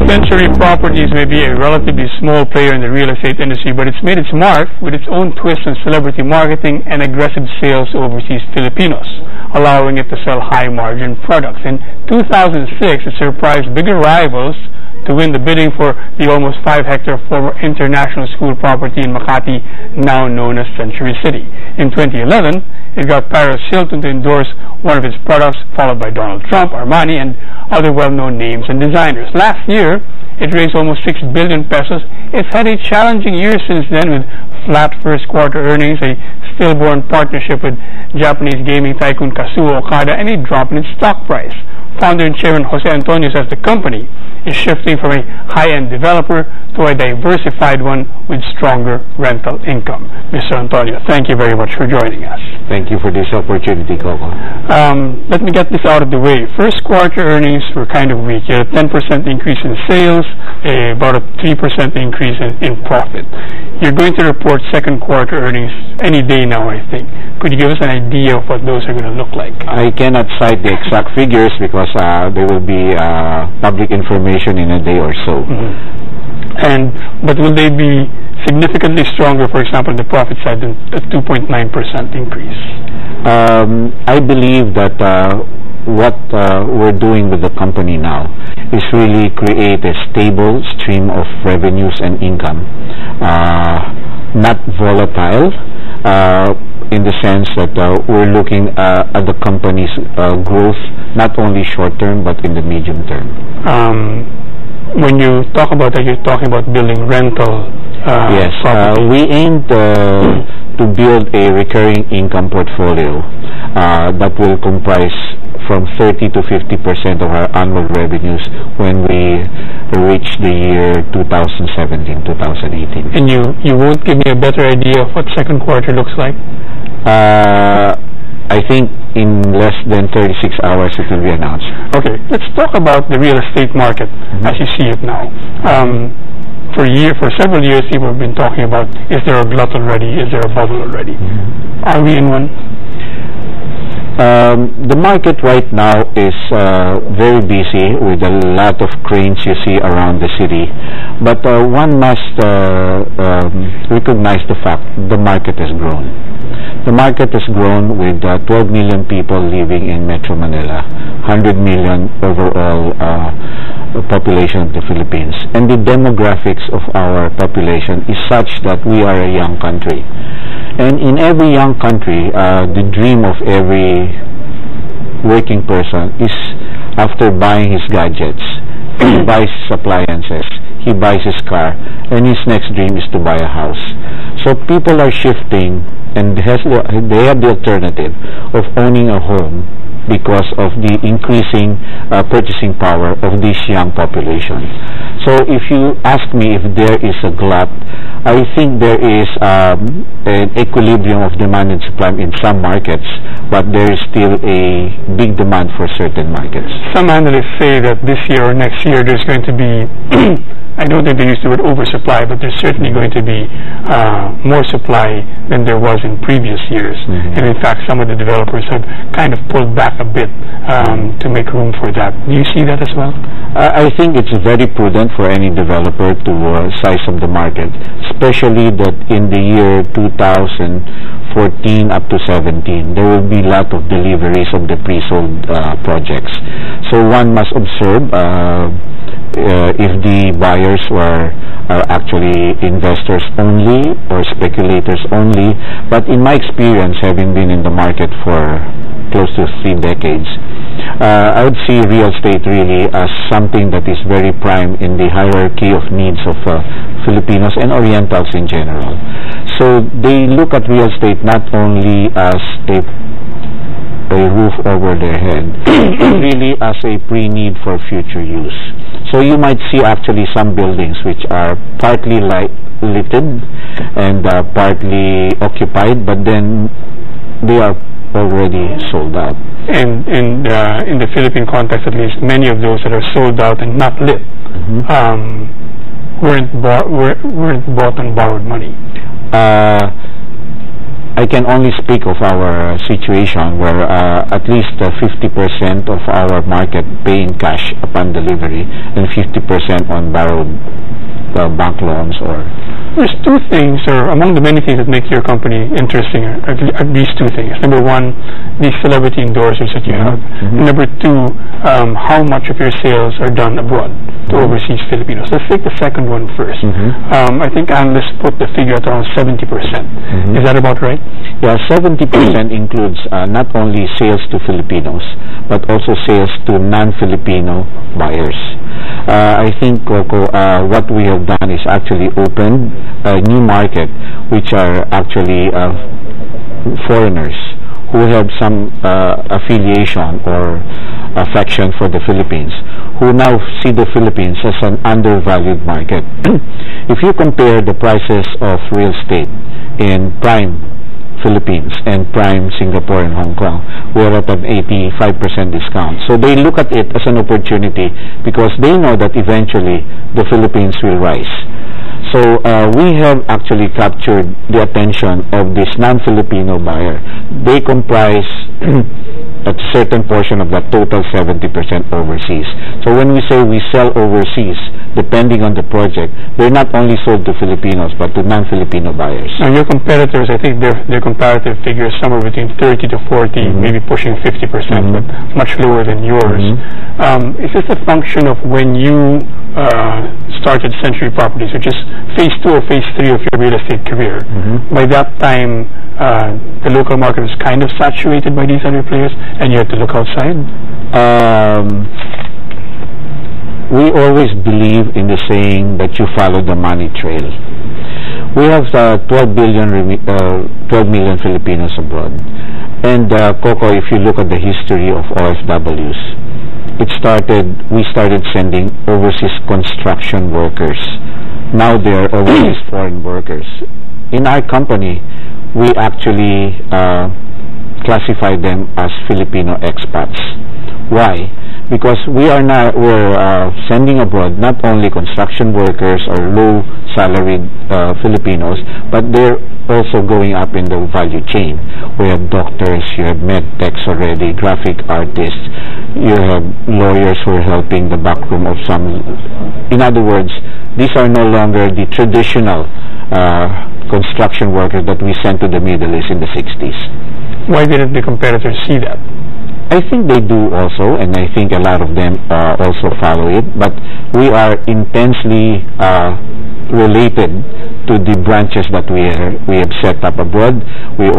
Century Properties may be a relatively small player in the real estate industry, but it's made its mark with its own twist on celebrity marketing and aggressive sales to overseas Filipinos, allowing it to sell high-margin products. In 2006, it surprised bigger rivals to win the bidding for the almost 5-hectare former international school property in Makati, now known as Century City. In 2011, it got Paris Hilton to endorse one of its products, followed by Donald Trump, Armani, and other well-known names and designers. Last year, it raised almost 6 billion pesos. It's had a challenging year since then, with flat first quarter earnings, a stillborn partnership with Japanese gaming tycoon Kazuo Okada, and a drop in its stock price. Founder and Chairman Jose Antonio says the company is shifting from a high-end developer to a diversified one with stronger rental income. Mr. Antonio, thank you very much for joining us. Thank you for this opportunity, Coco. Let me get this out of the way. First quarter earnings were kind of weak. You had a 10% increase in sales, about a 3% increase in profit. You're going to report second quarter earnings any day now, I think. Could you give us an idea of what those are going to look like? I cannot cite the exact figures because there will be public information in a day or so. But will they be significantly stronger, for example, on the profit side, than a 2.9% increase? I believe that what we're doing with the company now is really create a stable stream of revenues and income, not volatile, in the sense that we're looking at the company's growth not only short term but in the medium term. When you talk about that, you're talking about building rental. Yes, we aim to build a recurring income portfolio that will comprise from 30 to 50% of our annual revenues when we reach the year 2017, 2018. And you won't give me a better idea of what second quarter looks like? I think in less than 36 hours it will be announced. Okay, let's talk about the real estate market as you see it now. For several years, people have been talking about, is there a glut already? Is there a bubble already? Are we in one? The market right now is very busy with a lot of cranes you see around the city. But one must recognize the fact the market has grown. The market has grown with 12 million people living in Metro Manila, 100 million overall population of the Philippines. And the demographics of our population is such that we are a young country. And in every young country, the dream of every working person is, after buying his gadgets, he buys his appliances, he buys his car, and his next dream is to buy a house. So people are shifting, and they have the alternative of owning a home because of the increasing purchasing power of this young population. So if you ask me if there is a glut, I think there is an equilibrium of demand and supply in some markets, but there is still a big demand for certain markets. Some analysts say that this year or next year there's going to be I don't think they used the word oversupply, but there's certainly going to be more supply than there was in previous years. And in fact, some of the developers have kind of pulled back a bit to make room for that. Do you see that as well? I think it's very prudent for any developer to size up the market, especially that in the year 2014 up to 17, there will be a lot of deliveries of the pre-sold projects. So one must observe if the buyers are actually investors only or speculators only. But in my experience, having been in the market for close to 3 decades, I would see real estate really as something that is very prime in the hierarchy of needs of Filipinos and Orientals in general. So they look at real estate not only as a roof over their head, but really as a pre-need for future use. So you might see actually some buildings which are partly lighted and partly occupied, but then they are already sold out. And in the Philippine context, at least, many of those that are sold out and not lit weren't bought on borrowed money. I can only speak of our situation where at least 50% of our market pay in cash upon delivery and 50% on borrowed bank loans. Or there's two things, or among the many things that make your company interesting, are these two things. Number one, these celebrity endorsers that you have. And number two, how much of your sales are done abroad to overseas Filipinos. Let's take the second one first. I think analysts put the figure at around 70%. Is that about right? Yeah, 70% includes not only sales to Filipinos, but also sales to non-Filipino buyers. I think, Coco, what we have done is actually opened a new market, which are actually foreigners who have some affiliation or affection for the Philippines, who now see the Philippines as an undervalued market. If you compare the prices of real estate in prime Philippines and prime Singapore and Hong Kong, we're at an 85% discount. So they look at it as an opportunity because they know that eventually the Philippines will rise. So we have actually captured the attention of this non-Filipino buyer. They comprise a certain portion of that total 70% overseas. So when we say we sell overseas, depending on the project, they're not only sold to Filipinos but to non-Filipino buyers. Now your competitors, I think their comparative figure is somewhere between 30 to 40, maybe pushing 50%, but much lower than yours. Is this a function of when you started Century Properties, which is phase 2 or phase 3 of your real estate career? By that time, the local market was kind of saturated by these other players, and you had to look outside? We always believe in the saying that you follow the money trail. We have 12 million Filipinos abroad. And Coco, if you look at the history of OFWs, we started sending overseas construction workers. Now they're overseas foreign workers. In our company, we actually classify them as Filipino expats. Why? Because we're sending abroad not only construction workers or low salaried Filipinos, but they're also going up in the value chain. We have doctors, you have med techs already, graphic artists, you have lawyers who are helping the backroom of some. In other words, these are no longer the traditional construction workers that we sent to the Middle East in the 60s. Why didn't the competitors see that? I think they do also, and I think a lot of them also follow it, but we are intensely related to the branches that we have set up abroad. We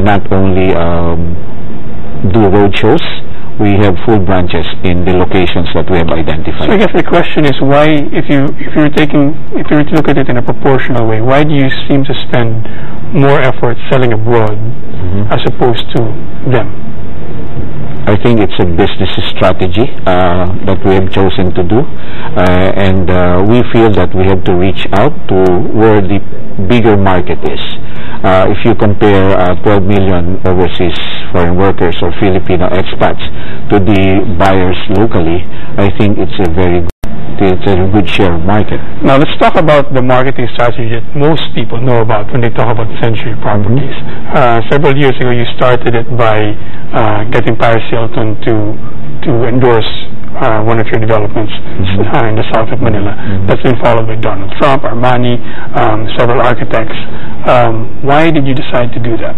not only do road shows, we have full branches in the locations that we have identified. So I guess the question is, why, if you were to look at it in a proportional way, why do you seem to spend more effort selling abroad as opposed to them? I think it's a business strategy that we have chosen to do, and we feel that we have to reach out to where the bigger market is. If you compare 12 million overseas foreign workers or Filipino expats to the buyers locally, I think it's a good share of market. Now let's talk about the marketing strategy that most people know about when they talk about Century Properties. Several years ago, you started it by getting Paris Hilton to endorse one of your developments in the south of Manila. That's been followed by Donald Trump, Armani, several architects. Why did you decide to do that?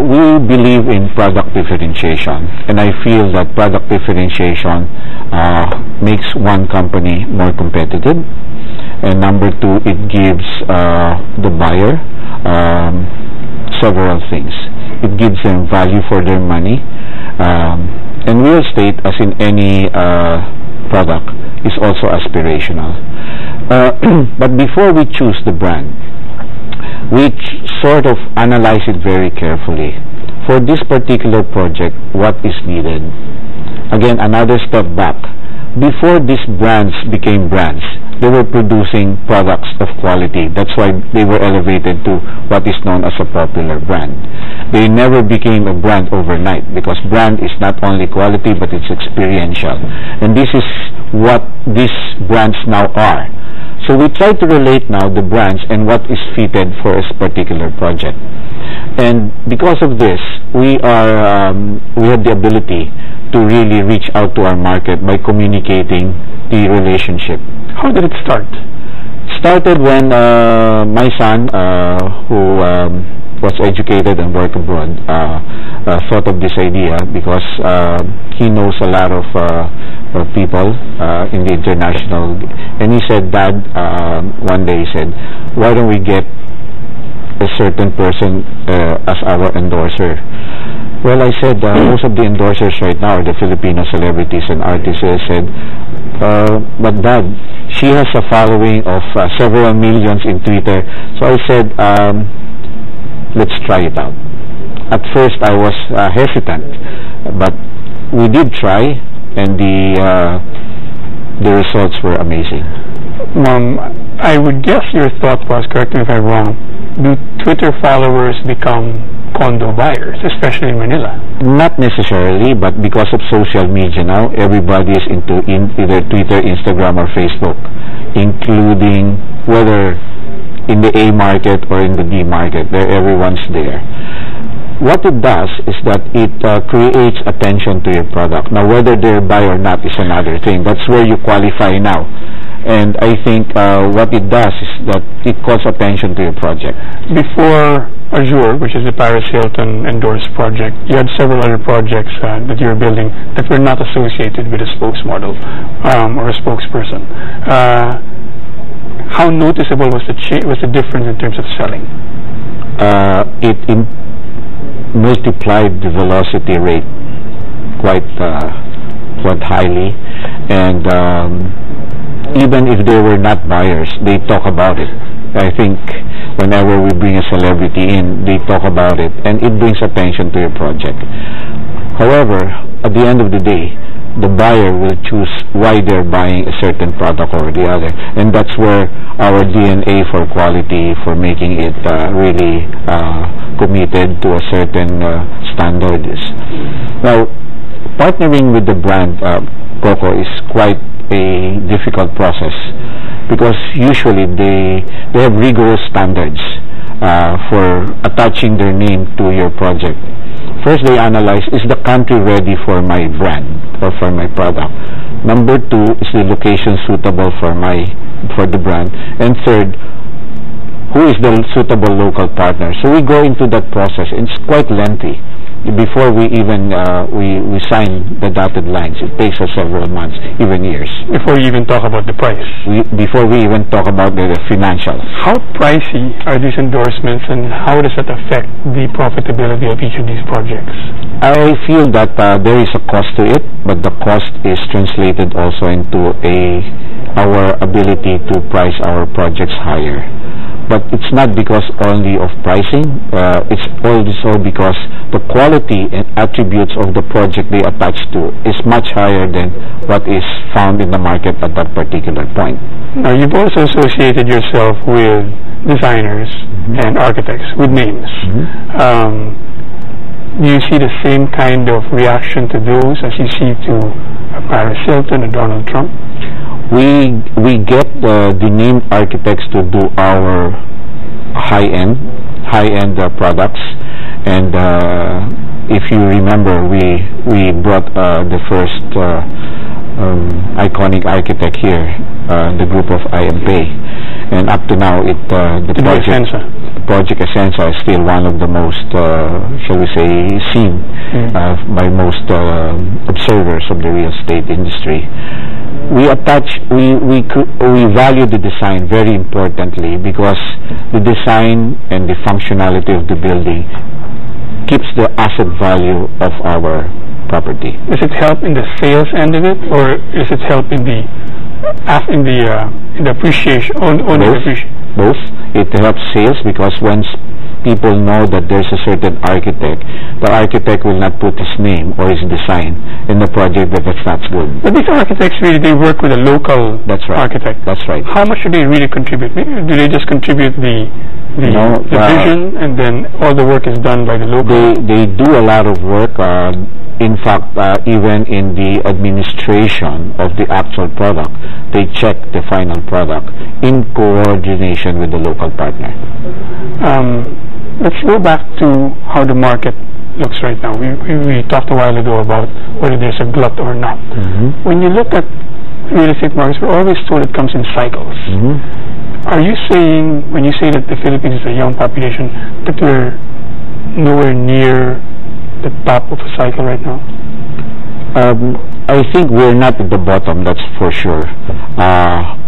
We believe in product differentiation, and I feel that product differentiation makes one company more competitive, and number two, it gives the buyer several things. It gives them value for their money, and real estate, as in any product, is also aspirational. But before we choose the brand, we sort of analyze it very carefully. For this particular project, what is needed? Again, another step back. Before these brands became brands, they were producing products of quality. That's why they were elevated to what is known as a popular brand. They never became a brand overnight, because brand is not only quality, but it's experiential. And this is what these brands now are. So we try to relate now the brands and what is fitted for a particular project. And because of this, we have the ability to really reach out to our market by communicating the relationship. How did it start? Started when my son, who was educated and worked abroad, thought of this idea because he knows a lot of people in the international, and he said, "Dad," one day he said, "why don't we get a certain person as our endorser?" Well, I said, most of the endorsers right now are the Filipino celebrities and artists. I said, but Dad, she has a following of several millions in Twitter. So I said, let's try it out. At first I was hesitant, but we did try, and the results were amazing. I would guess your thought was, correct me if I'm wrong, do Twitter followers become condo buyers, especially in Manila? Not necessarily, but because of social media now, everybody is into either Twitter, Instagram, or Facebook, including whether in the A market or in the D market. Everyone's there. What it does is that it creates attention to your product. Now, whether they're buy or not is another thing. That's where you qualify now. And I think what it does is that it calls attention to your project. Before Azure, which is the Paris Hilton endorsed project, you had several other projects that you were building that were not associated with a spokesmodel or a spokesperson. How noticeable was the difference in terms of selling? It multiplied the velocity rate quite highly, and even if they were not buyers, they talk about it. I think whenever we bring a celebrity in, they talk about it, and it brings attention to your project. However, at the end of the day, the buyer will choose why they're buying a certain product or the other, and that's where our DNA for quality, for making it really committed to a certain standard is. Now, partnering with the brand Coco is quite a difficult process, because usually they have rigorous standards for attaching their name to your project. First, they analyze, is the country ready for my brand or for my product? Number two, is the location suitable for the brand? And third, who is the suitable local partner? So we go into that process, and it's quite lengthy. Before we even we sign the dotted lines, it takes us several months, even years. Before you even talk about the price? Before we even talk about the financials. How pricey are these endorsements, and how does that affect the profitability of each of these projects? I feel that there is a cost to it, but the cost is translated also into our ability to price our projects higher. But it's not because only of pricing, it's also because the quality and attributes of the project they attach to is much higher than what is found in the market at that particular point. Now, you've also associated yourself with designers and architects with names. Do you see the same kind of reaction to those as you see to Paris Hilton and Donald Trump? We get the named architects to do our high-end products, and if you remember, we brought the first iconic architect here, the group of IMP, and up to now the project Essenza is still one of the most, shall we say, seen by most observers of the real estate industry. We value the design very importantly, because the design and the functionality of the building keeps the asset value of our property. Does it help in the sales end of it, or does it help in the appreciation? Both. It helps sales, because once people know that there's a certain architect, the architect will not put his name or his design in the project that's not good. But these architects really, they work with a local architect. That's right. How much do they really contribute? Do they just contribute the vision, and then all the work is done by the local? They do a lot of work. In fact, even in the administration of the actual product, they check the final product in coordination with the local partner. Let's go back to how the market looks right now. We talked a while ago about whether there's a glut or not. When you look at real estate markets, we're always told it comes in cycles. Are you saying, when you say that the Philippines is a young population, that we're nowhere near the top of a cycle right now? I think we're not at the bottom, that's for sure.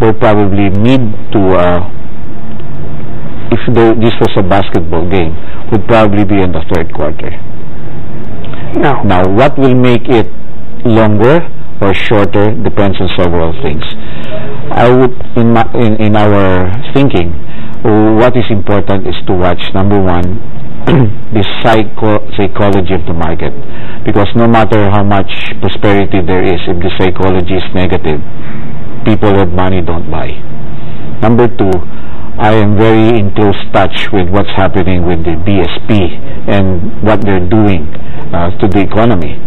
We're probably mid to, if this was a basketball game, would probably be in the third quarter. Now, what will make it longer or shorter depends on several things. I would, in our thinking, what is important is to watch, number one, the psychology of the market, because no matter how much prosperity there is, if the psychology is negative, people with money don't buy. Number two, I am very in close touch with what's happening with the BSP and what they're doing to the economy,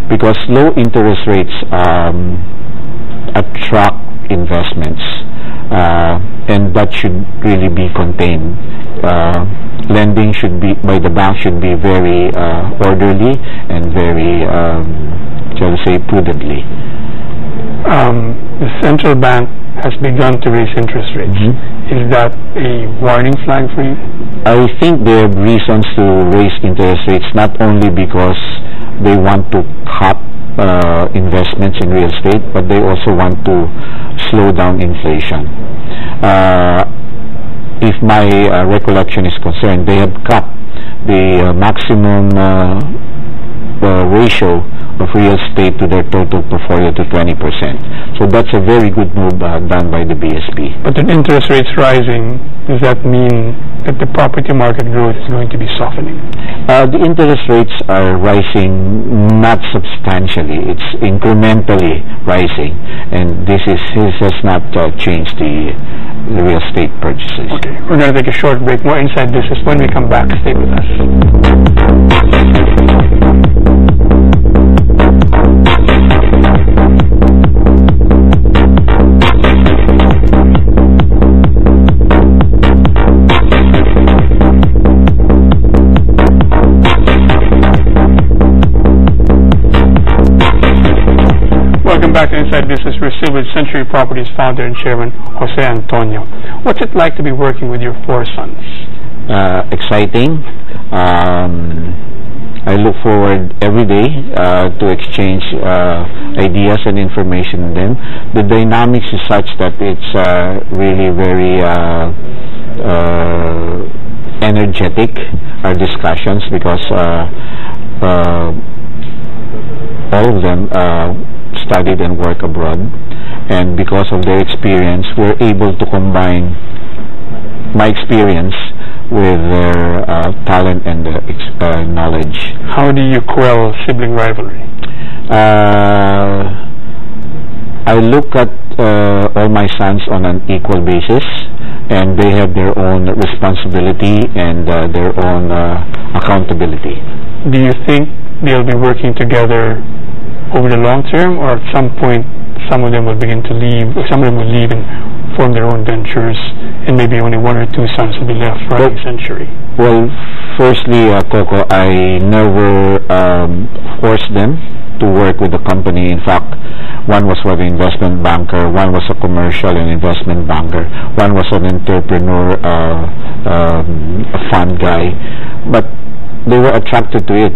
because low interest rates attract investments, and that should really be contained. Lending should be, by the bank, should be very orderly and very, shall we say, prudently. The central bank has begun to raise interest rates. Is that a warning flag for you? I think they have reasons to raise interest rates, not only because they want to cut investments in real estate, but they also want to slow down inflation. If my recollection is concerned, they have cut the maximum ratio of real estate to their total portfolio to 20%. So that's a very good move done by the BSP. But with interest rates rising, does that mean that the property market growth is going to be softening? The interest rates are rising not substantially. It's incrementally rising, and this has not changed the real estate purchases. Okay, we're going to take a short break. More Inside Business when we come back. Stay with us. Back to Inside Business. We're still with Century Properties founder and chairman Jose Antonio. What's it like to be working with your four sons? Exciting. I look forward every day to exchange ideas and information with them. The dynamics is such that it's really very energetic, our discussions, because all of them studied and work abroad, and because of their experience, we're able to combine my experience with their talent and knowledge. How do you quell sibling rivalry? I look at all my sons on an equal basis, and they have their own responsibility and their own accountability. Do you think they'll be working together over the long term, or at some point some of them will begin to leave, or some of them will leave and form their own ventures, and maybe only one or two sons will be left running Century? Well, firstly, Coco, I never forced them to work with the company. In fact, one was an investment banker, one was a commercial and investment banker, one was an entrepreneur, a fund guy, but they were attracted to it.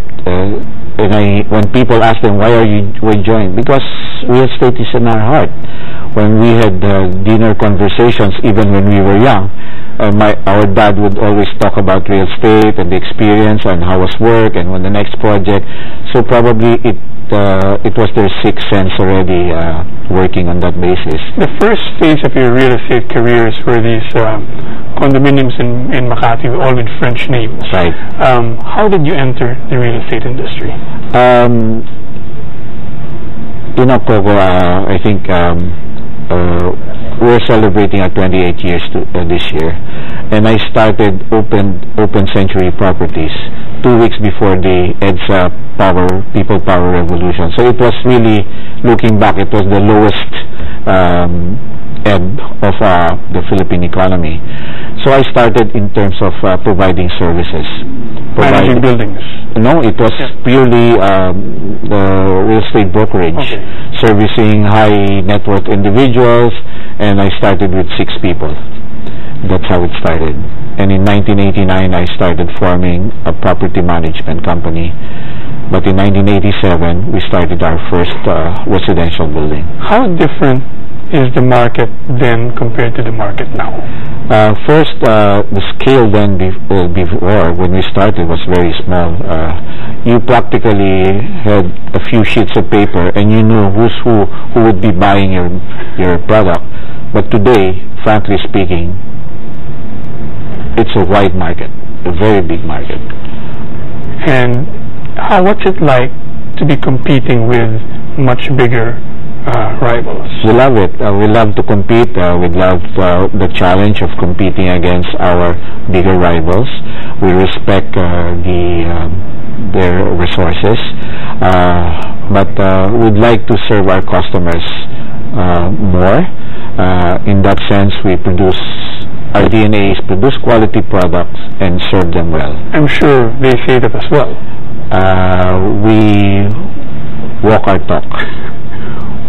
And when people ask them, why are you joined? Because real estate is in our heart. When we had dinner conversations, even when we were young, our dad would always talk about real estate and the experience and how was work and when the next project. So probably it was their sixth sense already working on that basis. The first phase of your real estate careers were these condominiums in Makati, all with French names. Right. How did you enter the real estate industry? Coco, I think we're celebrating our 28 years this year, and I started Open Century Properties 2 weeks before the EDSA People Power Revolution. So it was really, looking back, it was the lowest ebb of the Philippine economy. So I started in terms of providing services. Managing buildings? No, it was purely the real estate brokerage, servicing high net worth individuals, and I started with 6 people. That's how it started. And in 1989, I started forming a property management company. But in 1987, we started our first residential building. How different is the market then compared to the market now? First, the scale then before, when we started, was very small. You practically had a few sheets of paper and you knew who's who would be buying your product. But today, frankly speaking, it's a wide market, a very big market. And what's it like to be competing with much bigger rivals? We love it. We love to compete. We love the challenge of competing against our bigger rivals. We respect their resources, but we'd like to serve our customers more. In that sense, our DNA is produce quality products and serve them well. I'm sure they say that as well. We walk our talk.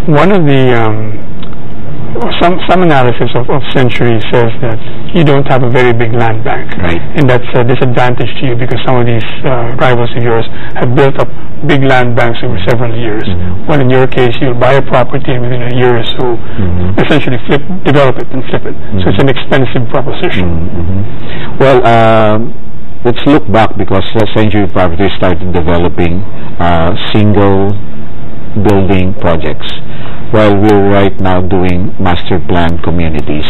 One of the some analysis of Century says that you don't have a very big land bank, right? And that's a disadvantage to you because some of these rivals of yours have built up big land banks over several years. Well, in your case, you'll buy a property and within a year or so, essentially develop it and flip it. So it's an expensive proposition. Well, let's look back because Century Properties started developing single building projects, while we're right now doing master plan communities.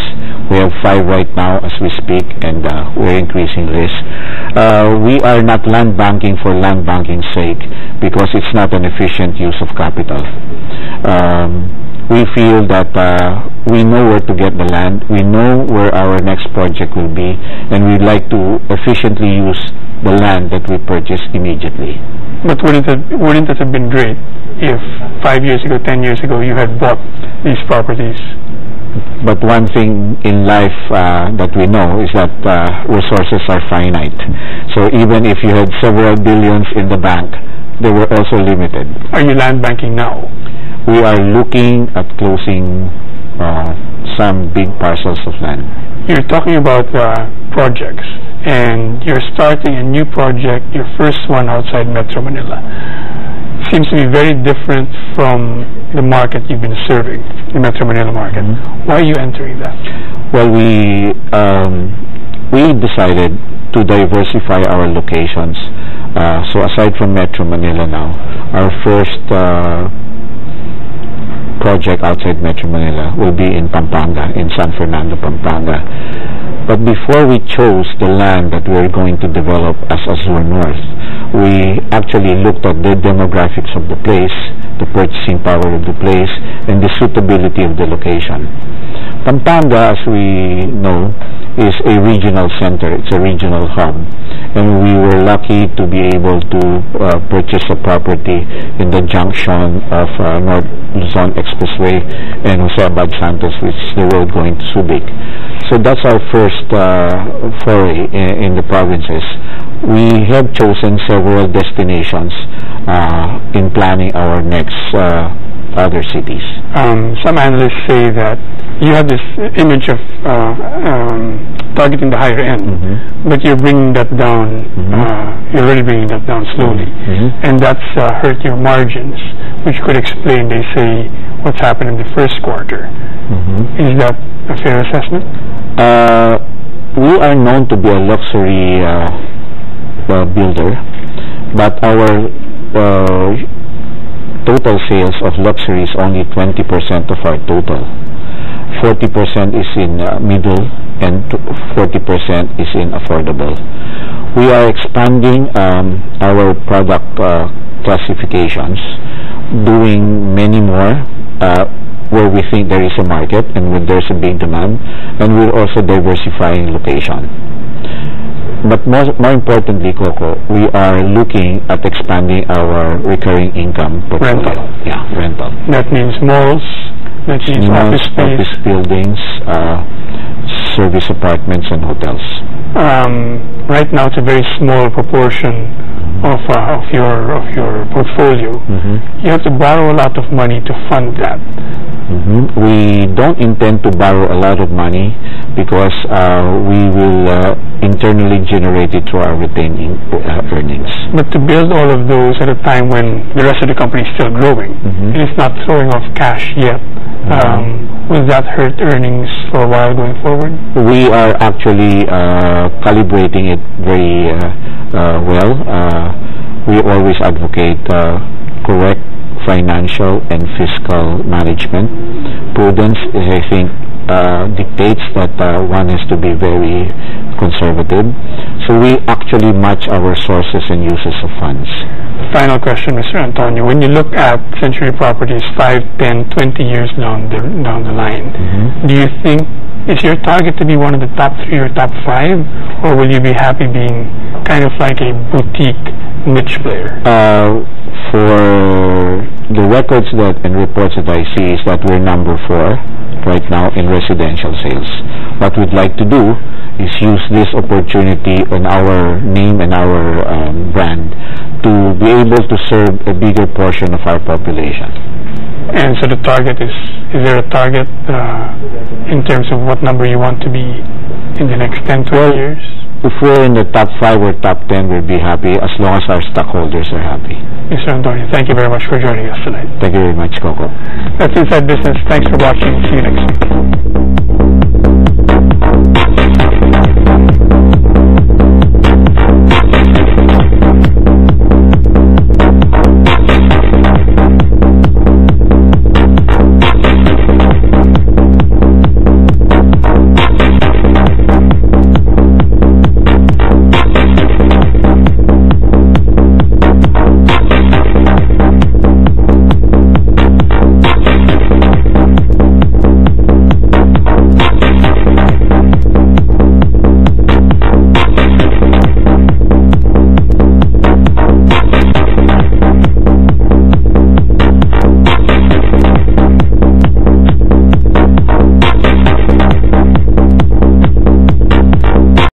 We have 5 right now as we speak, and we're increasing this. We are not land banking for land banking's sake because it's not an efficient use of capital. We feel that we know where to get the land, we know where our next project will be, and we'd like to efficiently use the land that we purchase immediately. But wouldn't it have been great if 5 years ago, 10 years ago, you had bought these properties? But one thing in life that we know is that resources are finite. So even if you had several billions in the bank, they were also limited. Are you land banking now? We are looking at closing some big parcels of land. You're talking about projects, and you're starting a new project, your first one outside Metro Manila. Seems to be very different from the market you've been serving, the Metro Manila market. Why are you entering that? Well, we decided to diversify our locations. So aside from Metro Manila now, our first project outside Metro Manila will be in Pampanga, in San Fernando, Pampanga. But before we chose the land that we're going to develop as Azure North, we actually looked at the demographics of the place, the purchasing power of the place, and the suitability of the location. Pampanga, as we know, is a regional center. It's a regional hub. And we were lucky to be able to purchase a property in the junction of North Luzon Expressway and Jose Abad Santos, which is the road going to Subic. So that's our first foray in the provinces. We have chosen several destinations in planning our next other cities. Some analysts say that you have this image of targeting the higher end, but you're bringing that down, you're really bringing that down slowly. And that's hurt your margins, which could explain, they say, what's happened in the first quarter. Is that a fair assessment? we are known to be a luxury builder, but our total sales of luxury is only 20% of our total. 40% is in middle and 40% is in affordable. We are expanding our product classifications, doing many more where we think there is a market and when there's a big demand, and we're also diversifying location. But more importantly, Coco, we are looking at expanding our recurring income portfolio. Rental. Yeah, rental. That means malls, that means Malls, office space. office buildings, service apartments, and hotels. Right now, it's a very small proportion of your portfolio. You have to borrow a lot of money to fund that. We don't intend to borrow a lot of money because we will internally generate it through our retained earnings. But to build all of those at a time when the rest of the company is still growing, and it's not throwing off cash yet, will that hurt earnings for a while going forward? We are actually calibrating it very well. We always advocate correct financial and fiscal management. Prudence is, I think, dictates that one has to be very conservative. So we actually match our sources and uses of funds. Final question, Mr. Antonio. When you look at Century Properties 5, 10, 20 years down the line, do you think, is your target to be one of the top 3 or top 5, or will you be happy being kind of like a boutique niche player? For the records and reports that I see is that we're number 4 right now in residential sales. What we'd like to do is use this opportunity on our name and our brand to be able to serve a bigger portion of our population. And so the target is there a target in terms of what number you want to be in the next 10, 12 years? If we're in the top 5 or top 10, we'll be happy as long as our stockholders are happy. Mr. Antonio, thank you very much for joining us tonight. Thank you very much, Coco. That's Inside Business. Thanks for watching. See you next week.